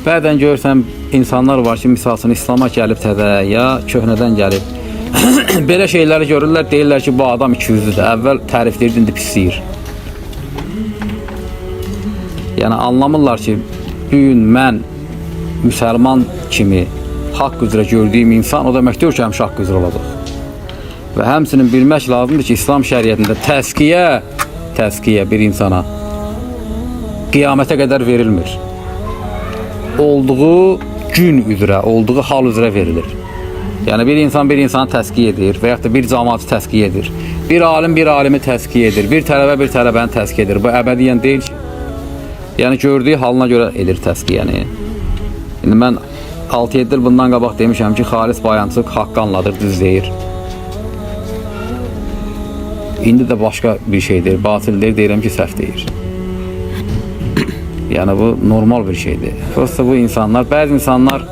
Bəzən görürsən insanlar var ki, misalsın İslam'a gəlib təzə ya köhnədən gəlib. Belə şeyləri görürlər, deyirlər ki, bu adam 200'dür. Əvvəl tərifləyir, indi pisləyir. Yəni anlamırlar ki, bugün mən müsəlman kimi haqq üzrə gördüyüm insan o deməkdir ki, həmişə haqq üzrə olacaq. Və həmçinin bilmək lazımdır ki, İslam şəriətində təskiyə bir insana qiyamətə qədər verilmir. Olduğu gün üzrə, olduğu hal üzrə verilir. Yəni bir insanı təskiyə edir və yaxud da bir cəmaatı təskiyə edir. Bir alim bir alimi təskiyə edir. Bir tələbə bir tələbəni təskiyə edir. Bu əbədiyyən deyil ki. Yəni gördüyü halına görə edir təskiyəni. İndi mən 6-7 il bundan qabaq demişəm ki, Xalis Bayançıq haqqı anladır, düz deyir. İndi də başqa bir şeydir, batildir, deyirəm ki, səhv deyir. Yəni bu normal bir şeydir. Prosta bu insanlar, bəzi insanlar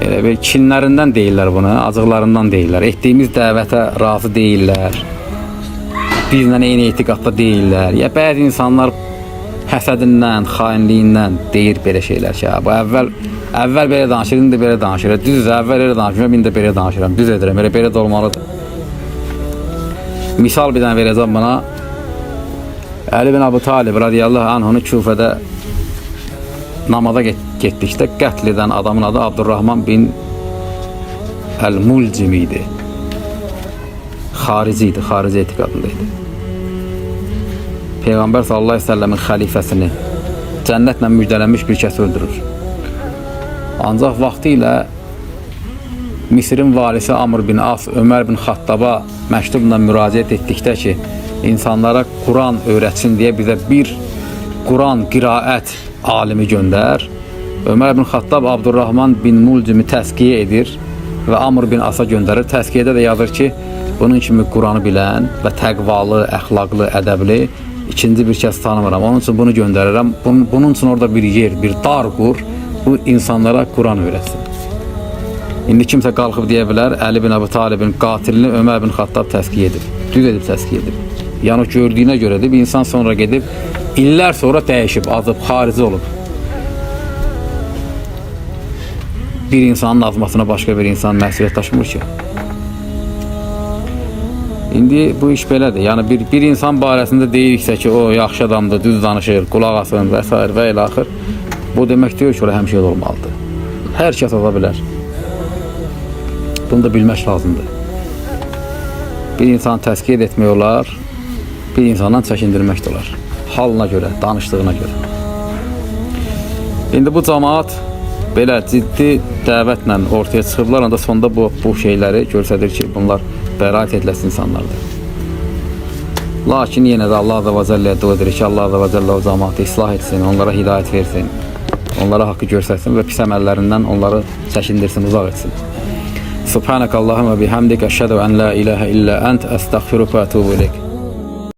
elə bir kinlərindən deyirlər bunu, acıqlarından deyirlər. Etdiyimiz dəvətə razı deyirlər. Bizlə eyni etiqadda deyirlər. Ya bəzi insanlar həsədindən, xainliyindən deyir belə şeylər ki, bu əvvəl belə danışır, indi belə danışır. Düz əvvəl elə danışıram, indi belə danışıram. Düz edirəm, belə də olmalıdır. Misal bir dənə verəcəm buna. Əli bin Əbu Talib radiyallahu anh'unu Küfədə namaza getdikdə qətl edən adamın adı Abdurrahman bin Əl-Mulcim idi. Xarici idi, xarici etiqadındaydı. Peyğəmbər sallallahu əleyhi və səlləmin xəlifəsini cənnətlə müjdələnmiş bir kəs öldürür. Ancaq vaxtı ilə Misirin valisi Amr bin As Ömər bin Xattaba məktubla müraciət etdikdə ki, insanlara Quran öyrətsin deyə bizə bir Quran qiraət alimi göndər. Ömər bin Xattab Abdurrahman bin Mulcimi təskiyə edir və Amr bin Asa göndərir. Təskiyədə də yazır ki, bunun kimi Quranı bilən və təqvalı, əxlaqlı, ədəbli ikinci bir kəs tanımıram. Onun üçün bunu göndərirəm. Bunun üçün orada bir yer, bir dar qur, bu insanlara Quran öyrətsin. İndi kimsə qalxıb deyə bilər, Əli bin Əbu Talibin qatilini Ömər bin Xattab təskiyə edib. Düz edib təskiyə edib. Yəni o gördüyünə görədir, bir insan sonra gedib, illər sonra dəyişib, azıb, xarici olub. Bir insanın azmasına başqa bir insan məsuliyyət daşımır ki. İndi bu iş belədir. Yəni bir insan barəsində deyiriksə ki, o yaxşı adamdır, düz danışır, qulaq asın və s. və ilə axır. Bu demək deyir ki, o həmişə olmalıdır. Hər kəs ola bilər. Bunu da bilmək lazımdır. Bir insanı təskiyə etmək olar, bir insandan çəkindirmək də olar. Halına görə, danışdığına görə. İndi bu cəmaat belə ciddi dəvətlə ortaya çıxıblar, ancaq sonda bu şeyləri göstərir ki, bunlar bəraət ediləsi insanlardır. Lakin yenə də Allah Azza və Cəlləyə dua edirik ki, Allah Azza və Cəllə o cəmaatı islah etsin, onlara hidayət versin, onlara haqqı göstərsin və pis əməllərindən onları çəkindirsin, uzaq etsin. Subhanakallahumma bihamdika əşhədu an la ilahe illa ent, əstəğfiruka və etûbu ileyk.